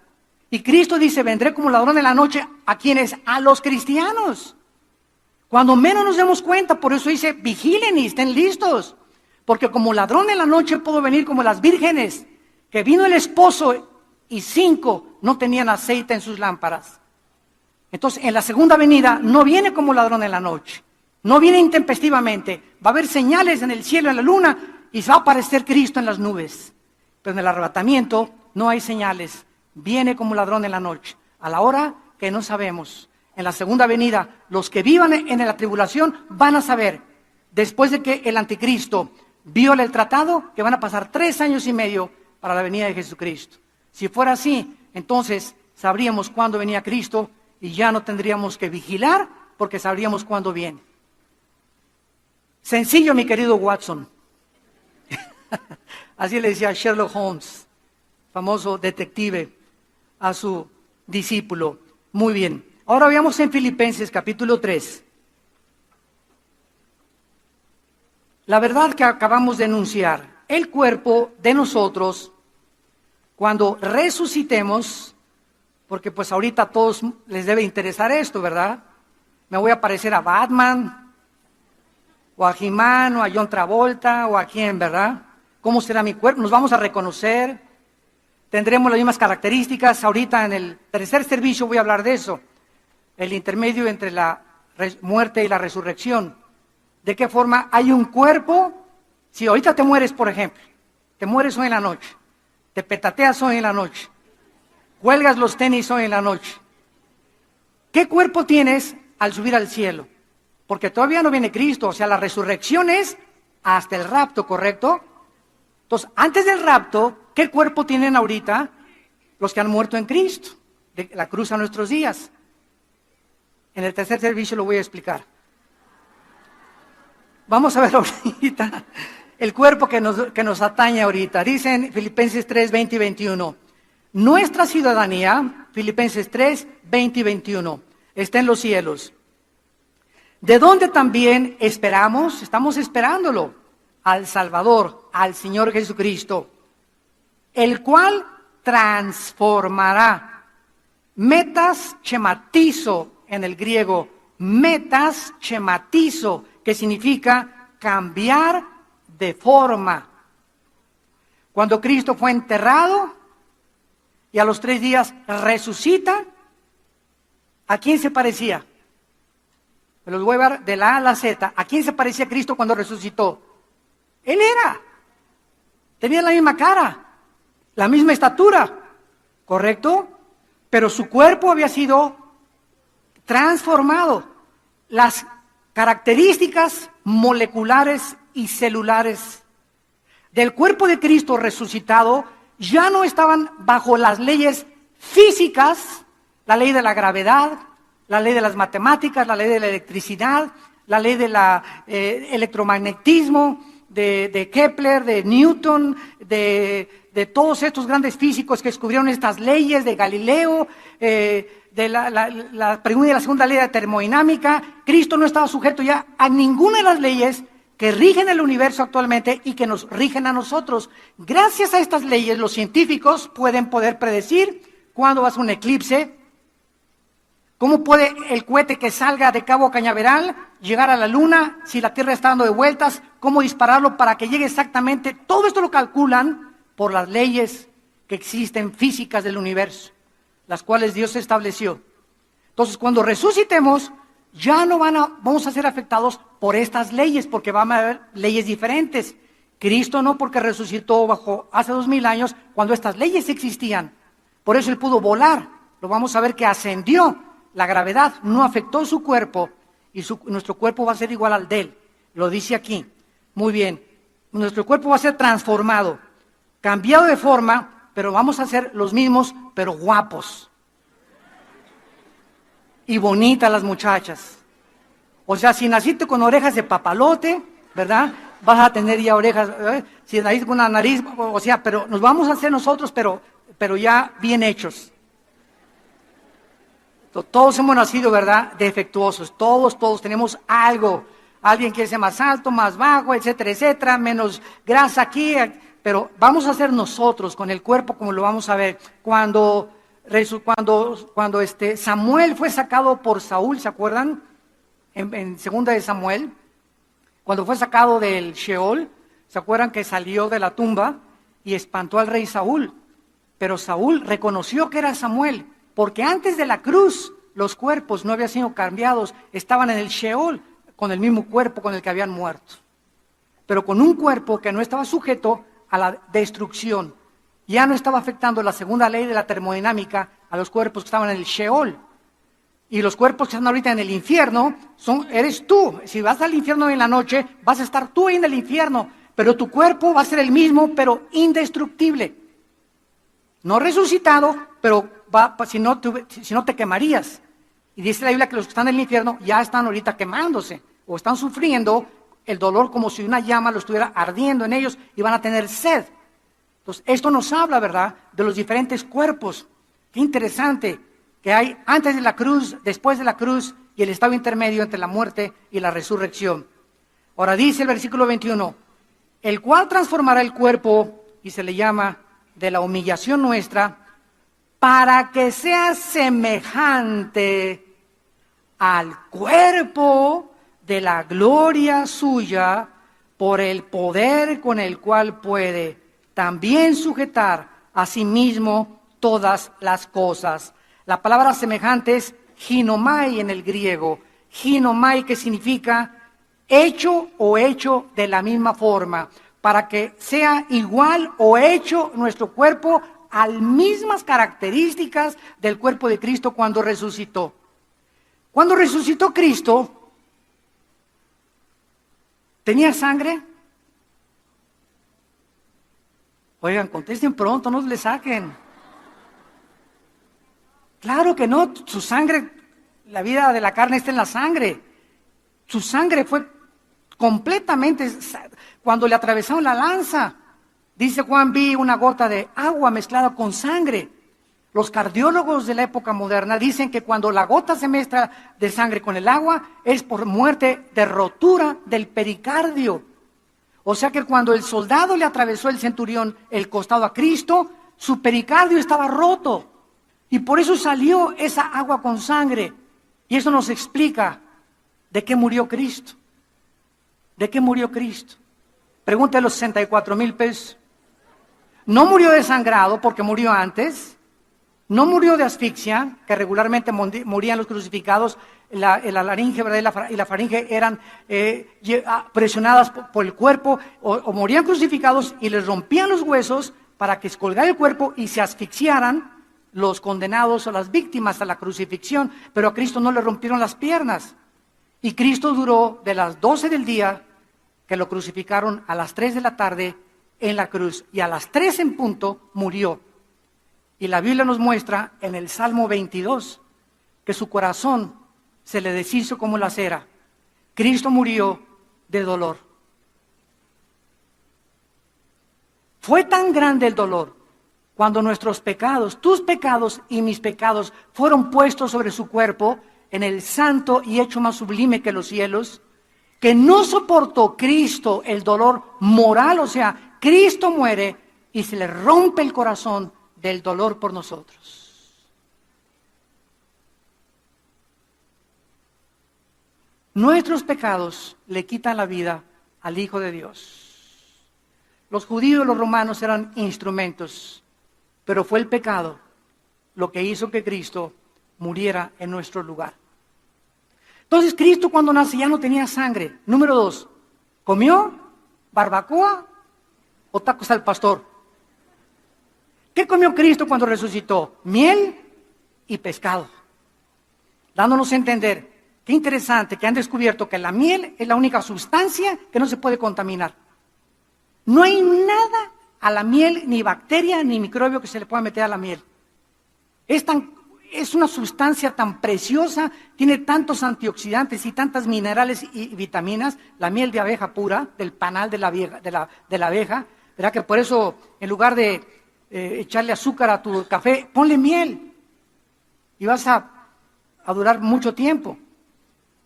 Y Cristo dice, vendré como ladrón en la noche. ¿A quiénes? A los cristianos. Cuando menos nos demos cuenta, por eso dice, vigilen y estén listos. Porque como ladrón en la noche puedo venir como las vírgenes, que vino el esposo y 5 no tenían aceite en sus lámparas. Entonces, en la segunda venida no viene como ladrón en la noche. No viene intempestivamente, va a haber señales en el cielo, en la luna, y va a aparecer Cristo en las nubes. Pero en el arrebatamiento no hay señales, viene como ladrón en la noche, a la hora que no sabemos. En la segunda venida, los que vivan en la tribulación van a saber, después de que el anticristo viola el tratado, que van a pasar 3 años y medio para la venida de Jesucristo. Si fuera así, entonces sabríamos cuándo venía Cristo y ya no tendríamos que vigilar porque sabríamos cuándo viene. Sencillo, mi querido Watson. Así le decía Sherlock Holmes, famoso detective, a su discípulo. Muy bien. Ahora veamos en Filipenses capítulo 3. La verdad que acabamos de enunciar, el cuerpo de nosotros, cuando resucitemos, porque pues ahorita a todos les debe interesar esto, ¿verdad? Me voy a parecer a Batman, o a He-Man, o a John Travolta, o a quién, ¿verdad? ¿Cómo será mi cuerpo? Nos vamos a reconocer, tendremos las mismas características. Ahorita en el tercer servicio voy a hablar de eso, el intermedio entre la muerte y la resurrección. ¿De qué forma hay un cuerpo? Si ahorita te mueres, por ejemplo, te mueres hoy en la noche, te petateas hoy en la noche, cuelgas los tenis hoy en la noche, ¿qué cuerpo tienes al subir al cielo? Porque todavía no viene Cristo, o sea, la resurrección es hasta el rapto, ¿correcto? Entonces, antes del rapto, ¿qué cuerpo tienen ahorita los que han muerto en Cristo? De la cruz a nuestros días. En el tercer servicio lo voy a explicar. Vamos a ver ahorita el cuerpo que nos atañe ahorita. Dice en Filipenses 3, 20 y 21. Nuestra ciudadanía, Filipenses 3, 20 y 21, está en los cielos. De donde también esperamos, estamos esperándolo, al Salvador, al Señor Jesucristo, el cual transformará. Metas schematizo en el griego, metas schematizo, que significa cambiar de forma. Cuando Cristo fue enterrado y a los 3 días resucita, ¿a quién se parecía? Me los voy a ver de la A a la Z. ¿A quién se parecía Cristo cuando resucitó? Él era. Tenía la misma cara, la misma estatura, ¿correcto? Pero su cuerpo había sido transformado. Las características moleculares y celulares del cuerpo de Cristo resucitado ya no estaban bajo las leyes físicas, la ley de la gravedad, la ley de las matemáticas, la ley de la electricidad, la ley del electromagnetismo, de Kepler, de Newton, de todos estos grandes físicos que descubrieron estas leyes, de Galileo, de la primera y la segunda ley de termodinámica. Cristo no estaba sujeto ya a ninguna de las leyes que rigen el universo actualmente y que nos rigen a nosotros. Gracias a estas leyes, los científicos pueden predecir cuándo va a ser un eclipse, cómo puede el cohete que salga de Cabo Cañaveral llegar a la Luna, si la Tierra está dando de vueltas, cómo dispararlo para que llegue exactamente. Todo esto lo calculan por las leyes que existen físicas del universo, las cuales Dios estableció. Entonces, cuando resucitemos, ya no vamos a ser afectados por estas leyes, porque van a haber leyes diferentes. Cristo no, porque resucitó hace 2000 años, cuando estas leyes existían. Por eso Él pudo volar. Lo vamos a ver que ascendió. La gravedad no afectó su cuerpo y nuestro cuerpo va a ser igual al de Él. Lo dice aquí. Muy bien. Nuestro cuerpo va a ser transformado, cambiado de forma, pero vamos a ser los mismos, pero guapos. Y bonitas las muchachas. O sea, si naciste con orejas de papalote, ¿verdad? Vas a tener ya orejas, si naciste con una nariz, o sea, pero nos vamos a hacer nosotros, pero ya bien hechos. Todos hemos nacido, ¿verdad?, defectuosos. Todos tenemos algo. Alguien quiere ser más alto, más bajo, etcétera, etcétera, menos grasa aquí. Pero vamos a ser nosotros con el cuerpo como lo vamos a ver. Cuando Samuel fue sacado por Saúl, ¿se acuerdan? En segunda de Samuel, cuando fue sacado del Sheol, ¿se acuerdan que salió de la tumba y espantó al rey Saúl? Pero Saúl reconoció que era Samuel, porque antes de la cruz los cuerpos no habían sido cambiados, estaban en el Sheol con el mismo cuerpo con el que habían muerto, pero con un cuerpo que no estaba sujeto a la destrucción. Ya no estaba afectando la segunda ley de la termodinámica a los cuerpos que estaban en el Sheol. Y los cuerpos que están ahorita en el infierno eres tú. Si vas al infierno en la noche, vas a estar tú ahí en el infierno. pero tu cuerpo va a ser el mismo, pero indestructible. No resucitado, pero si no te quemarías. Y dice la Biblia que los que están en el infierno ya están ahorita quemándose, o están sufriendo el dolor como si una llama lo estuviera ardiendo en ellos y van a tener sed. Entonces, esto nos habla, ¿verdad?, de los diferentes cuerpos. Qué interesante que hay antes de la cruz, después de la cruz y el estado intermedio entre la muerte y la resurrección. Ahora dice el versículo 21, el cual transformará el cuerpo, y se le llama de la humillación nuestra, para que sea semejante al cuerpo de la gloria suya, por el poder con el cual puede también sujetar a sí mismo todas las cosas. La palabra semejante es ginomai en el griego. Ginomai, que significa hecho o hecho de la misma forma, para que sea igual o hecho nuestro cuerpo a las mismas características del cuerpo de Cristo cuando resucitó. Cuando resucitó Cristo, ¿tenía sangre? Oigan, contesten pronto, no le saquen. Claro que no, su sangre, la vida de la carne está en la sangre. Su sangre fue completamente, cuando le atravesaron la lanza, dice Juan, vi una gota de agua mezclada con sangre. Los cardiólogos de la época moderna dicen que cuando la gota se mezcla de sangre con el agua es por muerte de rotura del pericardio. O sea que cuando el soldado le atravesó el centurión el costado a Cristo, su pericardio estaba roto. Y por eso salió esa agua con sangre. Y eso nos explica de qué murió Cristo. ¿De qué murió Cristo? Pregúntale los 64,000 pesos. No murió desangrado porque murió antes. No murió de asfixia, que regularmente morían los crucificados. La laringe, ¿verdad?, y la faringe eran presionadas por el cuerpo, o morían crucificados y les rompían los huesos para que se colgara el cuerpo y se asfixiaran los condenados o las víctimas a la crucifixión. Pero a Cristo no le rompieron las piernas. Y Cristo duró de las 12 del día, que lo crucificaron, a las 3 de la tarde en la cruz. Y a las 3 en punto murió. Y la Biblia nos muestra en el Salmo 22 que su corazón se le deshizo como la cera. Cristo murió de dolor. Fue tan grande el dolor cuando nuestros pecados, tus pecados y mis pecados, fueron puestos sobre su cuerpo en el santo y hecho más sublime que los cielos, que no soportó Cristo el dolor moral. O sea, Cristo muere y se le rompe el corazón del dolor por nosotros. Nuestros pecados le quitan la vida al Hijo de Dios. Los judíos y los romanos eran instrumentos, pero fue el pecado lo que hizo que Cristo muriera en nuestro lugar. Entonces Cristo cuando nace ya no tenía sangre. Número 2, ¿comió barbacoa o tacos al pastor? ¿Qué comió Cristo cuando resucitó? Miel y pescado. Dándonos a entender, qué interesante que han descubierto que la miel es la única sustancia que no se puede contaminar. No hay nada a la miel, ni bacteria, ni microbio que se le pueda meter a la miel. Es una sustancia tan preciosa, tiene tantos antioxidantes y tantas minerales y vitaminas, la miel de abeja pura, del panal de la abeja, ¿verdad? Que por eso, en lugar de echarle azúcar a tu café, ponle miel y vas a durar mucho tiempo.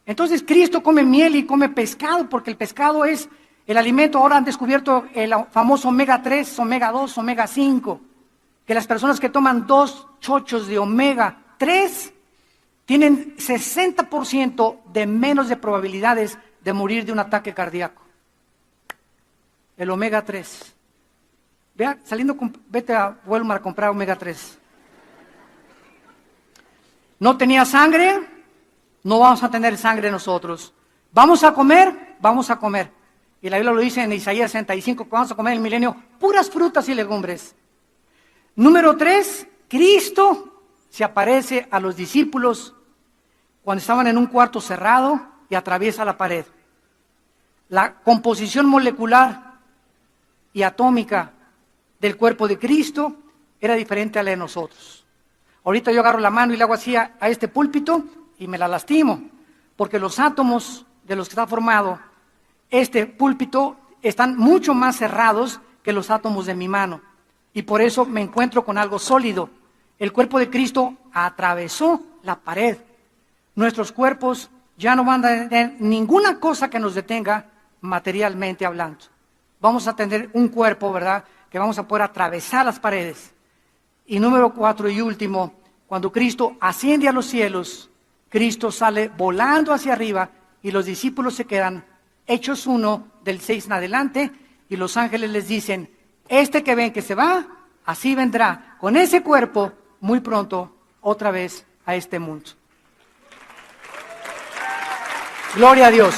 Entonces Cristo come miel y come pescado, porque el pescado es el alimento. Ahora han descubierto el famoso omega 3, omega 2, omega 5, que las personas que toman 2 chochos de omega 3 tienen 60% de menos de probabilidades de morir de un ataque cardíaco. El omega 3. Vea, vete a Walmart a comprar omega 3. No tenía sangre, no vamos a tener sangre nosotros. ¿Vamos a comer? Vamos a comer. Y la Biblia lo dice en Isaías 65, que vamos a comer en el milenio puras frutas y legumbres. Número 3, Cristo se aparece a los discípulos cuando estaban en un cuarto cerrado y atraviesa la pared. La composición molecular y atómica del cuerpo de Cristo era diferente a la de nosotros. Ahorita yo agarro la mano y le hago así a este púlpito y me la lastimo, porque los átomos de los que está formado este púlpito están mucho más cerrados que los átomos de mi mano. Y por eso me encuentro con algo sólido. El cuerpo de Cristo atravesó la pared. Nuestros cuerpos ya no van a tener ninguna cosa que nos detenga materialmente hablando. Vamos a tener un cuerpo, ¿verdad?, que vamos a poder atravesar las paredes. Y número 4 y último, cuando Cristo asciende a los cielos, Cristo sale volando hacia arriba y los discípulos se quedan Hechos 1 del 6 en adelante, y los ángeles les dicen, este que ven que se va, así vendrá con ese cuerpo muy pronto otra vez a este mundo. Gloria a Dios.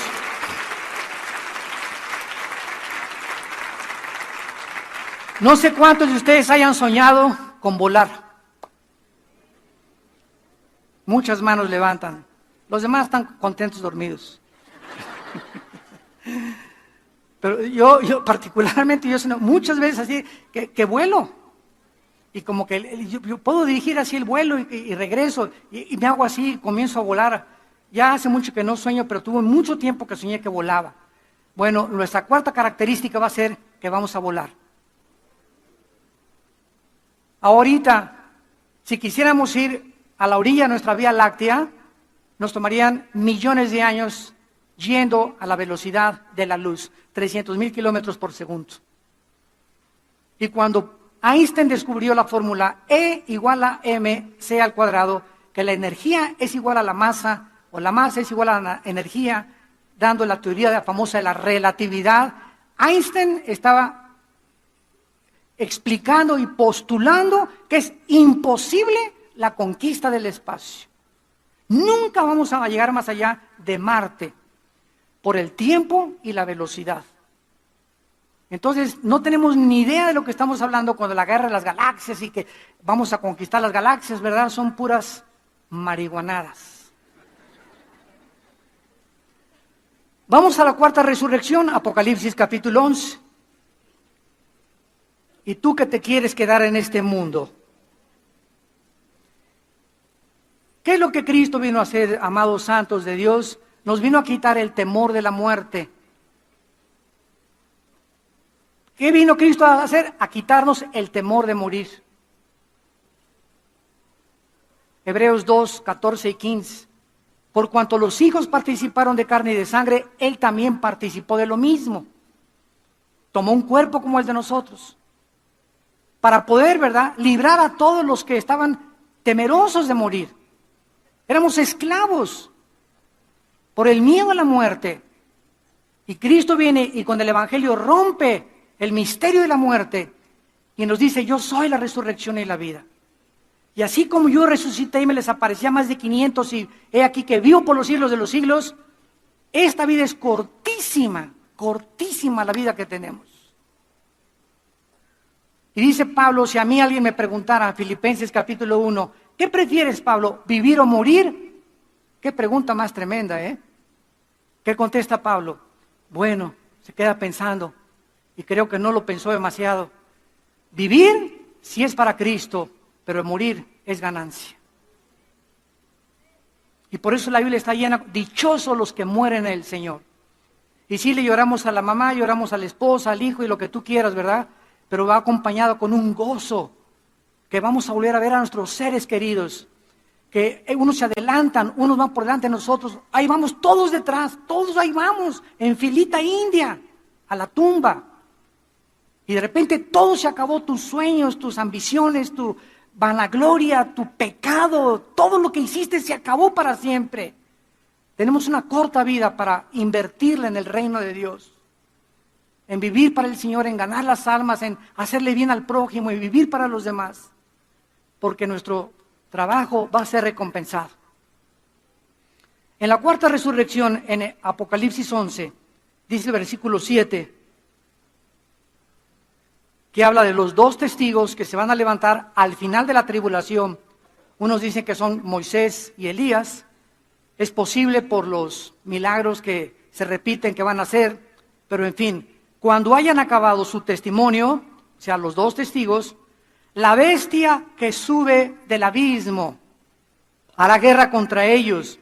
No sé cuántos de ustedes hayan soñado con volar. Muchas manos levantan. Los demás están contentos dormidos. Pero yo particularmente, yo sueño muchas veces así, que vuelo. Y como que yo puedo dirigir así el vuelo y regreso. Y me hago así, comienzo a volar. Ya hace mucho que no sueño, pero tuve mucho tiempo que soñé que volaba. Bueno, nuestra cuarta característica va a ser que vamos a volar. Ahorita, si quisiéramos ir a la orilla de nuestra Vía Láctea, nos tomarían millones de años yendo a la velocidad de la luz, 300,000 kilómetros por segundo. Y cuando Einstein descubrió la fórmula E igual a mc al cuadrado, que la energía es igual a la masa, o la masa es igual a la energía, dando la teoría famosa de la relatividad, Einstein estaba explicando y postulando que es imposible la conquista del espacio. Nunca vamos a llegar más allá de Marte por el tiempo y la velocidad. Entonces, no tenemos ni idea de lo que estamos hablando con la guerra de las galaxias y que vamos a conquistar las galaxias, ¿verdad? Son puras marihuanadas. Vamos a la cuarta resurrección, Apocalipsis capítulo 11. ¿Y tú que te quieres quedar en este mundo? ¿Qué es lo que Cristo vino a hacer, amados santos de Dios? Nos vino a quitar el temor de la muerte. ¿Qué vino Cristo a hacer? A quitarnos el temor de morir. Hebreos 2, 14 y 15. Por cuanto los hijos participaron de carne y de sangre, Él también participó de lo mismo. Tomó un cuerpo como el de nosotros, para poder, ¿verdad?, librar a todos los que estaban temerosos de morir. Éramos esclavos por el miedo a la muerte. Y Cristo viene y con el Evangelio rompe el misterio de la muerte y nos dice, yo soy la resurrección y la vida. Y así como yo resucité y me les aparecía más de 500 y he aquí que vivo por los siglos de los siglos, esta vida es cortísima, cortísima la vida que tenemos. Y dice Pablo, si a mí alguien me preguntara, Filipenses capítulo 1, ¿qué prefieres, Pablo, vivir o morir? Qué pregunta más tremenda, ¿eh? ¿Qué contesta Pablo? Bueno, se queda pensando, y creo que no lo pensó demasiado. Vivir, sí es para Cristo, pero morir es ganancia. Y por eso la Biblia está llena, dichosos los que mueren en el Señor. Y sí, le lloramos a la mamá, lloramos a la esposa, al hijo y lo que tú quieras, ¿verdad? Pero va acompañado con un gozo, que vamos a volver a ver a nuestros seres queridos, que unos se adelantan, unos van por delante de nosotros, ahí vamos todos detrás, todos ahí vamos, en filita india, a la tumba. Y de repente todo se acabó, tus sueños, tus ambiciones, tu vanagloria, tu pecado, todo lo que hiciste se acabó para siempre. Tenemos una corta vida para invertirla en el reino de Dios, en vivir para el Señor, en ganar las almas, en hacerle bien al prójimo y vivir para los demás, porque nuestro trabajo va a ser recompensado. En la cuarta resurrección, en Apocalipsis 11, dice el versículo 7, que habla de los dos testigos que se van a levantar al final de la tribulación. Unos dicen que son Moisés y Elías. Es posible por los milagros que se repiten que van a hacer, pero en fin, Cuando hayan acabado su testimonio, o sea, los dos testigos, la bestia que sube del abismo hará guerra contra ellos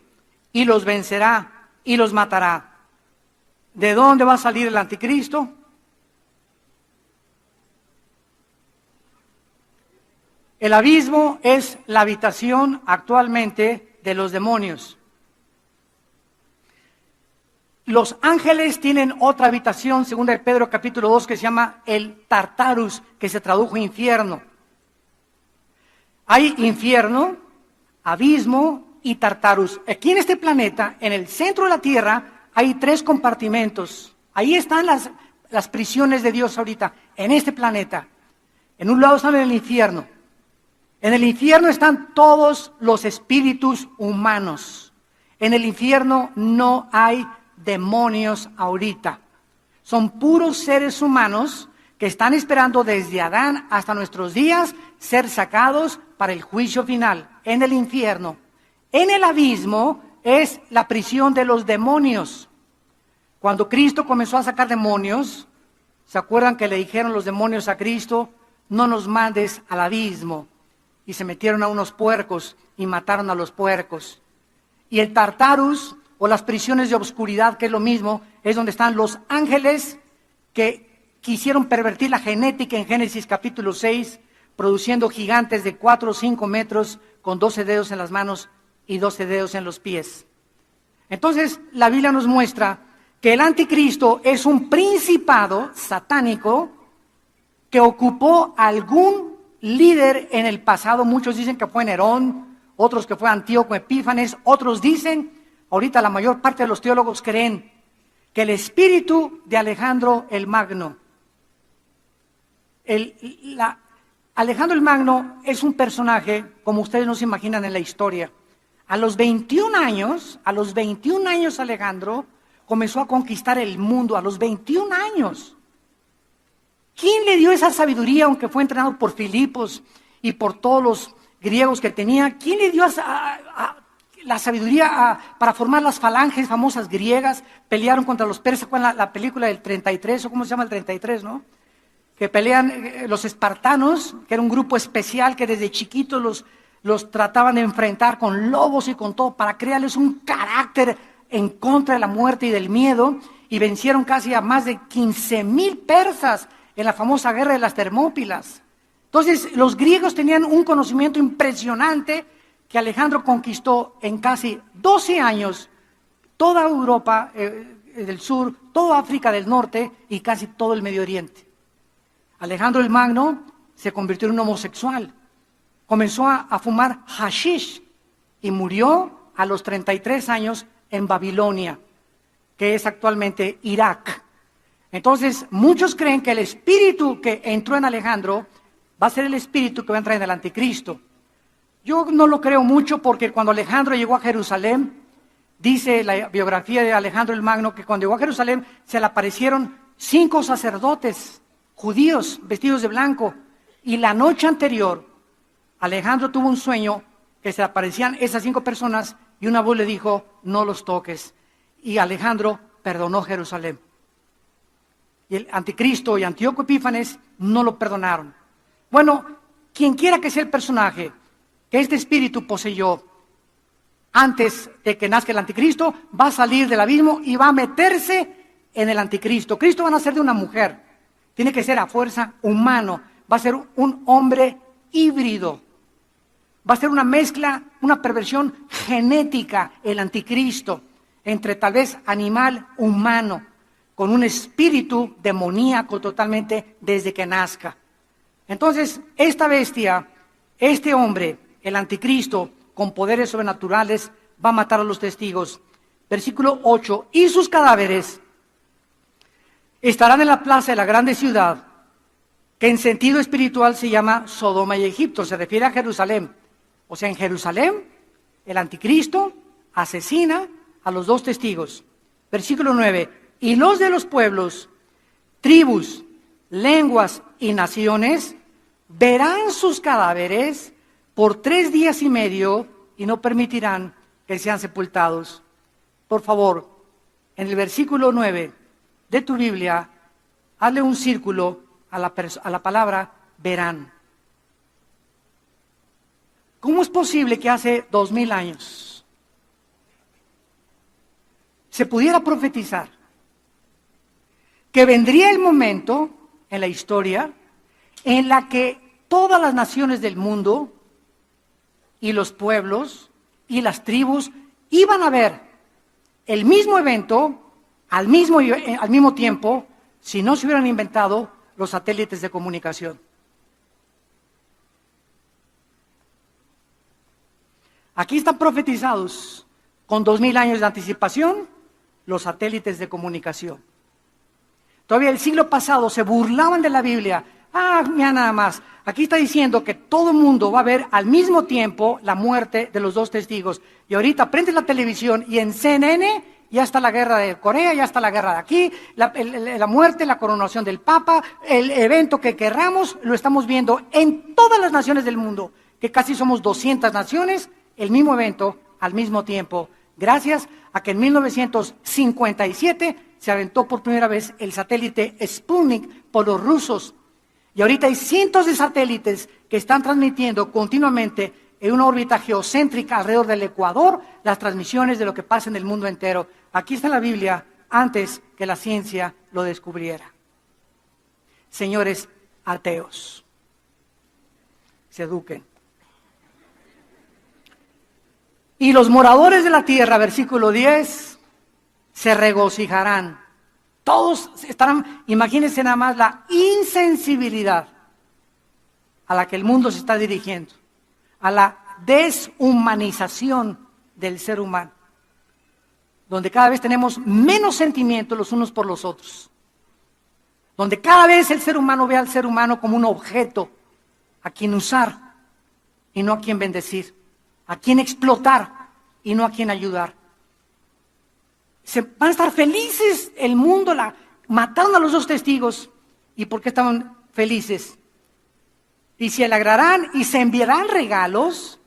y los vencerá y los matará. ¿De dónde va a salir el anticristo? El abismo es la habitación actualmente de los demonios. Los ángeles tienen otra habitación, según de Pedro capítulo 2, que se llama el Tartarus, que se tradujo infierno. Hay infierno, abismo y Tartarus. Aquí en este planeta, en el centro de la Tierra, hay 3 compartimentos. Ahí están las prisiones de Dios ahorita, en este planeta. En un lado están en el infierno. En el infierno están todos los espíritus humanos. En el infierno no hay demonios ahorita. Son puros seres humanos que están esperando desde Adán hasta nuestros días ser sacados para el juicio final en el infierno. En el abismo es la prisión de los demonios. Cuando Cristo comenzó a sacar demonios, ¿se acuerdan que le dijeron los demonios a Cristo? No nos mandes al abismo. Y se metieron a unos puercos y mataron a los puercos. Y el Tartarus, o las prisiones de obscuridad, que es lo mismo, es donde están los ángeles que quisieron pervertir la genética en Génesis capítulo 6, produciendo gigantes de 4 o 5 metros con 12 dedos en las manos y 12 dedos en los pies. Entonces, la Biblia nos muestra que el anticristo es un principado satánico que ocupó algún líder en el pasado. Muchos dicen que fue Nerón, otros que fue Antíoco Epífanes, otros dicen, ahorita la mayor parte de los teólogos creen, que el espíritu de Alejandro el Magno, Alejandro el Magno es un personaje, como ustedes no se imaginan en la historia. A los 21 años Alejandro comenzó a conquistar el mundo, a los 21 años. ¿Quién le dio esa sabiduría, aunque fue entrenado por Filipos y por todos los griegos que tenía? ¿Quién le dio la sabiduría para formar las falanges famosas griegas? Pelearon contra los persas, con la película del 33, o cómo se llama el 33, ¿no? Que pelean los espartanos, que era un grupo especial que desde chiquitos los trataban de enfrentar con lobos y con todo, para crearles un carácter en contra de la muerte y del miedo, y vencieron casi a más de 15,000 persas en la famosa guerra de las Termópilas. Entonces, los griegos tenían un conocimiento impresionante que Alejandro conquistó en casi 12 años, toda Europa del sur, toda África del norte y casi todo el Medio Oriente. Alejandro el Magno se convirtió en un homosexual, comenzó a fumar hashish y murió a los 33 años en Babilonia, que es actualmente Irak. Entonces, muchos creen que el espíritu que entró en Alejandro va a ser el espíritu que va a entrar en el anticristo. Yo no lo creo mucho, porque cuando Alejandro llegó a Jerusalén, dice la biografía de Alejandro el Magno, que cuando llegó a Jerusalén se le aparecieron 5 sacerdotes judíos vestidos de blanco, y la noche anterior Alejandro tuvo un sueño que se le aparecían esas 5 personas y una voz le dijo: no los toques. Y Alejandro perdonó Jerusalén. Y el anticristo y Antíoco Epífanes no lo perdonaron. Bueno, quien quiera que sea el personaje que este espíritu poseyó antes de que nazca el anticristo, va a salir del abismo y va a meterse en el anticristo. Cristo va a nacer de una mujer, tiene que ser a fuerza humano, va a ser un hombre híbrido, va a ser una mezcla, una perversión genética, el anticristo, entre tal vez animal, humano, con un espíritu demoníaco totalmente desde que nazca. Entonces, esta bestia, este hombre, el anticristo, con poderes sobrenaturales, va a matar a los testigos. Versículo 8, y sus cadáveres estarán en la plaza de la grande ciudad, que en sentido espiritual se llama Sodoma y Egipto, se refiere a Jerusalén. O sea, en Jerusalén, el anticristo asesina a los 2 testigos. Versículo 9, y los de los pueblos, tribus, lenguas y naciones verán sus cadáveres por 3 días y medio y no permitirán que sean sepultados. Por favor, en el versículo 9 de tu Biblia hazle un círculo a la palabra verán. ¿Cómo es posible que hace 2000 años se pudiera profetizar que vendría el momento en la historia en la que todas las naciones del mundo y los pueblos y las tribus iban a ver el mismo evento al mismo tiempo si no se hubieran inventado los satélites de comunicación? Aquí están profetizados con 2000 años de anticipación los satélites de comunicación. Todavía el siglo pasado se burlaban de la Biblia. Mira nada más, aquí está diciendo que todo el mundo va a ver al mismo tiempo la muerte de los dos testigos. Y ahorita prendes la televisión y en CNN ya está la guerra de Corea, ya está la guerra de aquí, la muerte, la coronación del Papa, el evento que querramos, lo estamos viendo en todas las naciones del mundo, que casi somos 200 naciones, el mismo evento al mismo tiempo, gracias a que en 1957 se aventó por primera vez el satélite Sputnik por los rusos. Y ahorita hay cientos de satélites que están transmitiendo continuamente en una órbita geocéntrica alrededor del Ecuador las transmisiones de lo que pasa en el mundo entero. Aquí está la Biblia antes que la ciencia lo descubriera. Señores ateos, se eduquen. Y los moradores de la tierra, versículo 10, se regocijarán. Todos estarán, imagínense nada más la insensibilidad a la que el mundo se está dirigiendo, a la deshumanización del ser humano, donde cada vez tenemos menos sentimientos los unos por los otros, donde cada vez el ser humano ve al ser humano como un objeto a quien usar y no a quien bendecir, a quien explotar y no a quien ayudar. Se van a estar felices el mundo, mataron a los dos testigos. ¿Y por qué estaban felices? Y se alegrarán y se enviarán regalos,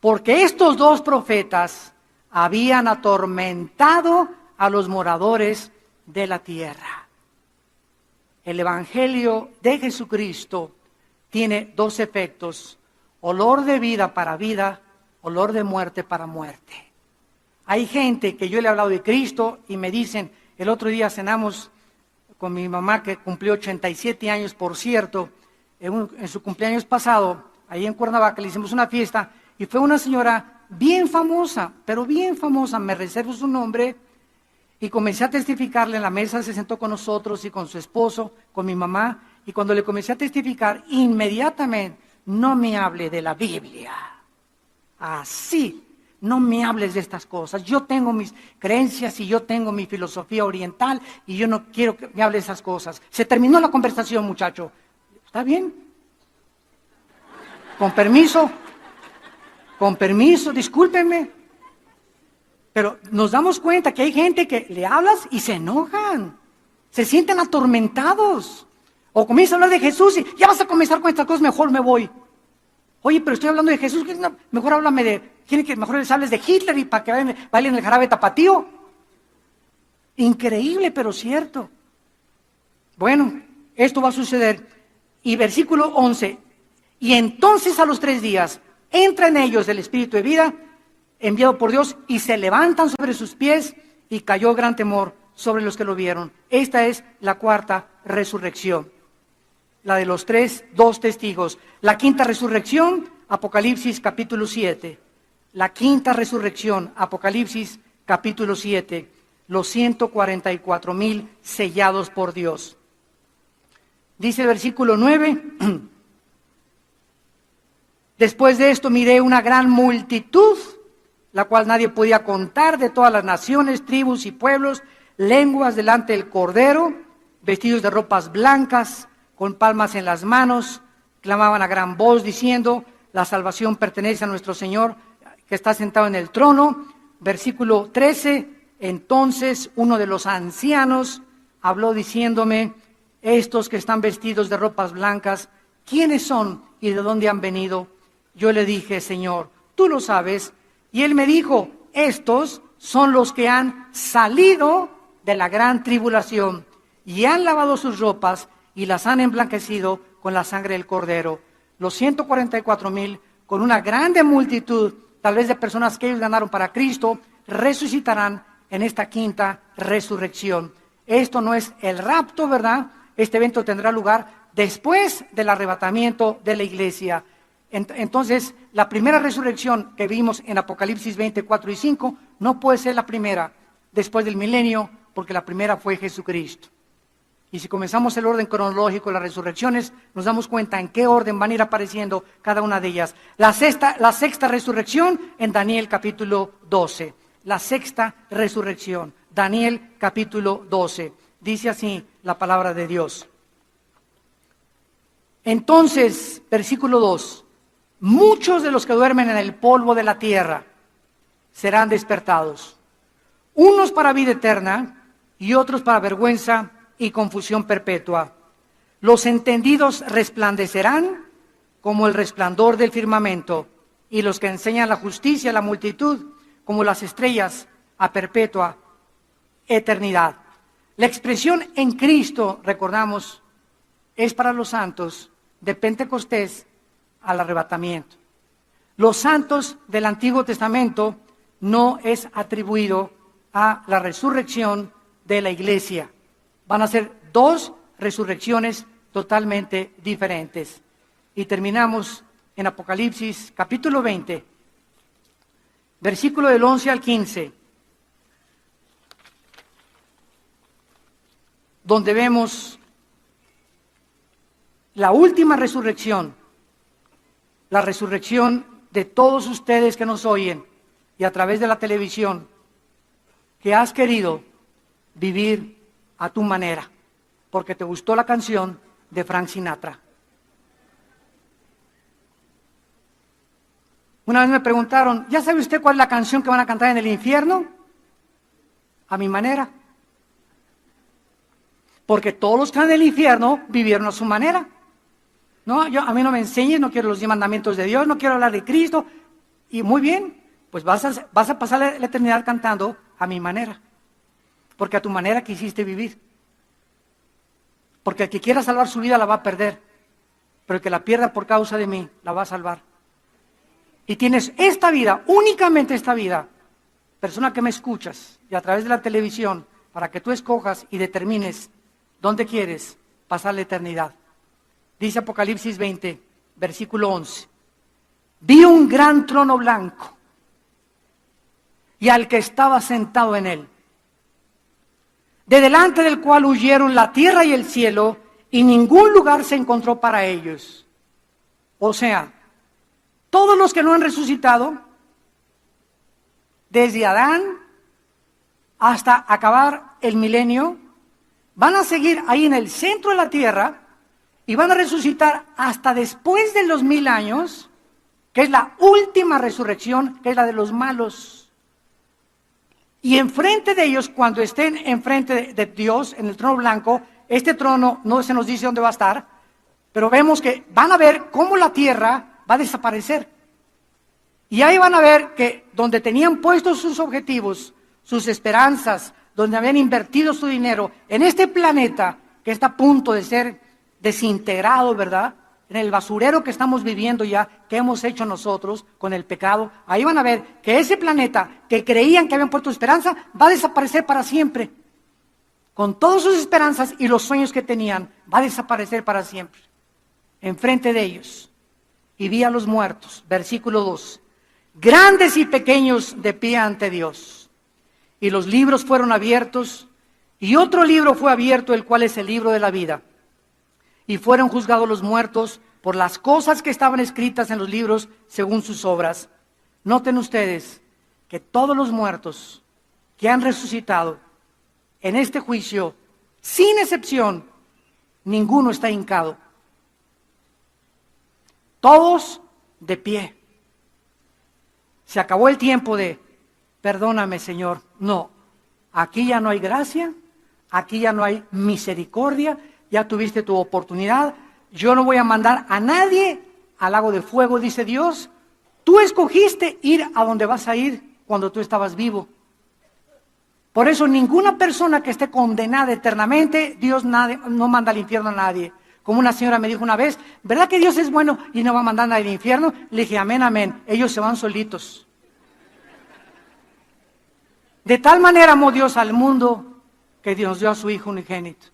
porque estos dos profetas habían atormentado a los moradores de la tierra. El Evangelio de Jesucristo tiene dos efectos: olor de vida para vida, olor de muerte para muerte. Hay gente que yo le he hablado de Cristo y me dicen, el otro día cenamos con mi mamá que cumplió 87 años, por cierto, en su cumpleaños pasado, ahí en Cuernavaca le hicimos una fiesta y fue una señora bien famosa, pero bien famosa, me reservo su nombre, y comencé a testificarle en la mesa, se sentó con nosotros y con su esposo, con mi mamá, y cuando le comencé a testificar, inmediatamente, no me hable de la Biblia, así. No me hables de estas cosas. Yo tengo mis creencias y yo tengo mi filosofía oriental y yo no quiero que me hable de esas cosas. Se terminó la conversación, muchacho. ¿Está bien? Con permiso, discúlpenme. Pero nos damos cuenta que hay gente que le hablas y se enojan. Se sienten atormentados. O comienzan a hablar de Jesús y ya vas a comenzar con estas cosas, mejor me voy. Oye, pero estoy hablando de Jesús, mejor háblame mejor les hables de Hitler y para que bailen el jarabe tapatío. Increíble, pero cierto. Bueno, esto va a suceder. Y versículo 11, y entonces a los 3 días entra en ellos el Espíritu de vida, enviado por Dios, y se levantan sobre sus pies, y cayó gran temor sobre los que lo vieron. Esta es la cuarta resurrección. La de los 2 testigos. La quinta resurrección, Apocalipsis capítulo 7. La quinta resurrección, Apocalipsis capítulo 7. Los 144,000 sellados por Dios. Dice el versículo 9. Después de esto miré una gran multitud, la cual nadie podía contar, de todas las naciones, tribus y pueblos, lenguas, delante del Cordero, vestidos de ropas blancas, con palmas en las manos, clamaban a gran voz diciendo: la salvación pertenece a nuestro Señor que está sentado en el trono. Versículo 13, entonces uno de los ancianos habló diciéndome: estos que están vestidos de ropas blancas, ¿quiénes son y de dónde han venido? Yo le dije: Señor, tú lo sabes. Y él me dijo: estos son los que han salido de la gran tribulación y han lavado sus ropas y las han emblanquecido con la sangre del Cordero. Los 144,000, con una grande multitud, tal vez de personas que ellos ganaron para Cristo, resucitarán en esta quinta resurrección. Esto no es el rapto, ¿verdad? Este evento tendrá lugar después del arrebatamiento de la iglesia. Entonces, la primera resurrección que vimos en Apocalipsis 24 y 5 no puede ser la primera después del milenio, porque la primera fue Jesucristo. Y si comenzamos el orden cronológico de las resurrecciones, nos damos cuenta en qué orden van a ir apareciendo cada una de ellas. La sexta resurrección en Daniel capítulo 12. La sexta resurrección, Daniel capítulo 12. Dice así la palabra de Dios. Entonces, versículo 2. Muchos de los que duermen en el polvo de la tierra serán despertados, unos para vida eterna y otros para vergüenza y confusión perpetua. Los entendidos resplandecerán como el resplandor del firmamento, y los que enseñan la justicia a la multitud como las estrellas a perpetua eternidad. La expresión en Cristo, recordamos, es para los santos de Pentecostés al arrebatamiento. Los santos del Antiguo Testamento no es atribuido a la resurrección de la iglesia. Van a ser dos resurrecciones totalmente diferentes. Y terminamos en Apocalipsis capítulo 20, versículo del 11 al 15, donde vemos la última resurrección, la resurrección de todos ustedes que nos oyen y a través de la televisión, que has querido vivir a tu manera, porque te gustó la canción de Frank Sinatra. Una vez me preguntaron, ¿ya sabe usted cuál es la canción que van a cantar en el infierno? A mi manera. Porque todos los que están en el infierno vivieron a su manera. No, a mí no me enseñes, no quiero los 10 mandamientos de Dios, no quiero hablar de Cristo. Y muy bien, pues vas a pasar la eternidad cantando a mi manera. Porque a tu manera quisiste vivir. Porque el que quiera salvar su vida la va a perder. Pero el que la pierda por causa de mí, la va a salvar. Y tienes esta vida, únicamente esta vida, persona que me escuchas, y a través de la televisión, para que tú escojas y determines dónde quieres pasar la eternidad. Dice Apocalipsis 20, versículo 11. Vi un gran trono blanco y al que estaba sentado en él, de delante del cual huyeron la tierra y el cielo, y ningún lugar se encontró para ellos. O sea, todos los que no han resucitado, desde Adán hasta acabar el milenio, van a seguir ahí en el centro de la tierra y van a resucitar hasta después de los 1000 años, que es la última resurrección, que es la de los malos. Y enfrente de ellos, cuando estén enfrente de Dios, en el trono blanco, este trono no se nos dice dónde va a estar, pero vemos que van a ver cómo la tierra va a desaparecer. Y ahí van a ver que donde tenían puestos sus objetivos, sus esperanzas, donde habían invertido su dinero, en este planeta que está a punto de ser desintegrado, ¿verdad? En el basurero que estamos viviendo ya, que hemos hecho nosotros con el pecado, ahí van a ver que ese planeta que creían que habían puesto esperanza, va a desaparecer para siempre. Con todas sus esperanzas y los sueños que tenían, va a desaparecer para siempre. Enfrente de ellos. Y vi a los muertos, versículo 2, grandes y pequeños de pie ante Dios. Y los libros fueron abiertos, y otro libro fue abierto, el cual es el libro de la vida. Y fueron juzgados los muertos por las cosas que estaban escritas en los libros según sus obras. Noten ustedes que todos los muertos que han resucitado en este juicio, sin excepción, ninguno está hincado. Todos de pie. Se acabó el tiempo de, perdóname Señor. No, aquí ya no hay gracia, aquí ya no hay misericordia. Ya tuviste tu oportunidad, yo no voy a mandar a nadie al lago de fuego, dice Dios. Tú escogiste ir a donde vas a ir cuando tú estabas vivo. Por eso ninguna persona que esté condenada eternamente, Dios no manda al infierno a nadie. Como una señora me dijo una vez, ¿verdad que Dios es bueno y no va a mandar al infierno? Le dije, amén, amén. Ellos se van solitos. De tal manera amó Dios al mundo que Dios dio a su Hijo unigénito,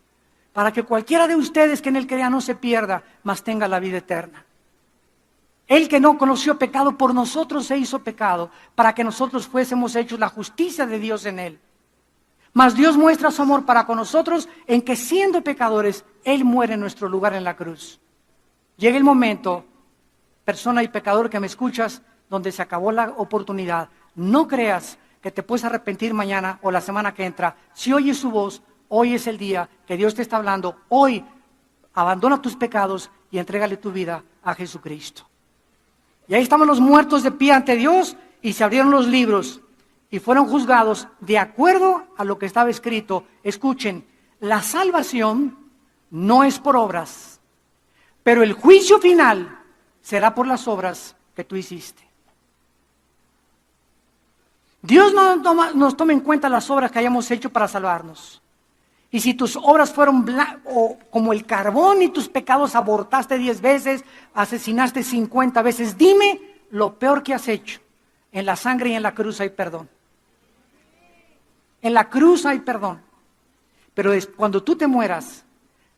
para que cualquiera de ustedes que en Él crea no se pierda, mas tenga la vida eterna. Él que no conoció pecado por nosotros se hizo pecado, para que nosotros fuésemos hechos la justicia de Dios en Él. Mas Dios muestra su amor para con nosotros en que siendo pecadores, Él muere en nuestro lugar en la cruz. Llega el momento, persona y pecador que me escuchas, donde se acabó la oportunidad. No creas que te puedes arrepentir mañana o la semana que entra. Si oyes su voz, hoy es el día que Dios te está hablando. Hoy abandona tus pecados y entrégale tu vida a Jesucristo. Y ahí estaban los muertos de pie ante Dios y se abrieron los libros y fueron juzgados de acuerdo a lo que estaba escrito. Escuchen, la salvación no es por obras, pero el juicio final será por las obras que tú hiciste. Dios no nos toma en cuenta las obras que hayamos hecho para salvarnos. Y si tus obras fueron como el carbón y tus pecados abortaste 10 veces, asesinaste 50 veces, dime lo peor que has hecho. En la sangre y en la cruz hay perdón. En la cruz hay perdón. Pero cuando tú te mueras,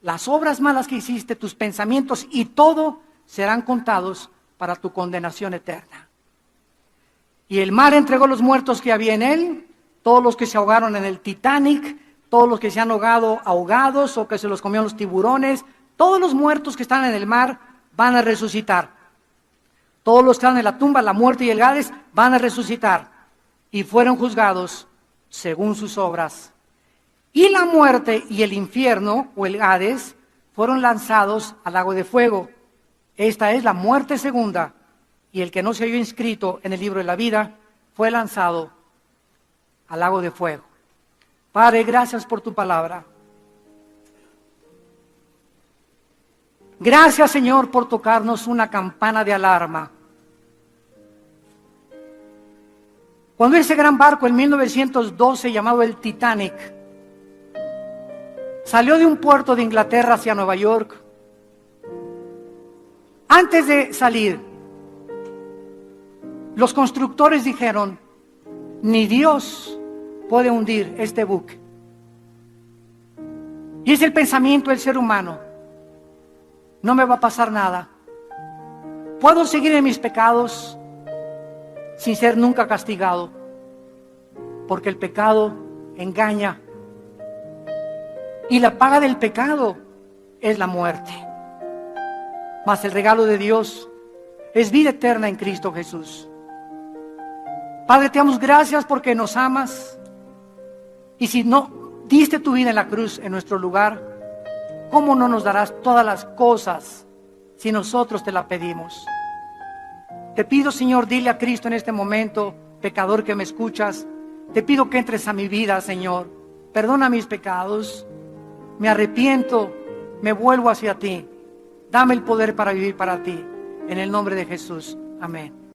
las obras malas que hiciste, tus pensamientos y todo serán contados para tu condenación eterna. Y el mar entregó los muertos que había en él, todos los que se ahogaron en el Titanic, todos los que se han ahogado ahogados o que se los comieron los tiburones, todos los muertos que están en el mar van a resucitar. Todos los que están en la tumba, la muerte y el Hades van a resucitar. Y fueron juzgados según sus obras. Y la muerte y el infierno o el Hades fueron lanzados al lago de fuego. Esta es la muerte segunda. Y el que no se halló inscrito en el libro de la vida fue lanzado al lago de fuego. Padre, gracias por tu palabra. Gracias, Señor, por tocarnos una campana de alarma. Cuando ese gran barco en 1912 llamado el Titanic salió de un puerto de Inglaterra hacia Nueva York, antes de salir, los constructores dijeron, ni Dios puede hundir este buque. Y es el pensamiento del ser humano. No me va a pasar nada. Puedo seguir en mis pecados sin ser nunca castigado, porque el pecado engaña. Y la paga del pecado es la muerte. Mas el regalo de Dios es vida eterna en Cristo Jesús. Padre, te damos gracias porque nos amas. Y si no diste tu vida en la cruz en nuestro lugar, ¿cómo no nos darás todas las cosas si nosotros te la pedimos? Te pido, Señor, dile a Cristo en este momento, pecador que me escuchas, te pido que entres a mi vida, Señor. Perdona mis pecados, me arrepiento, me vuelvo hacia ti. Dame el poder para vivir para ti. En el nombre de Jesús. Amén.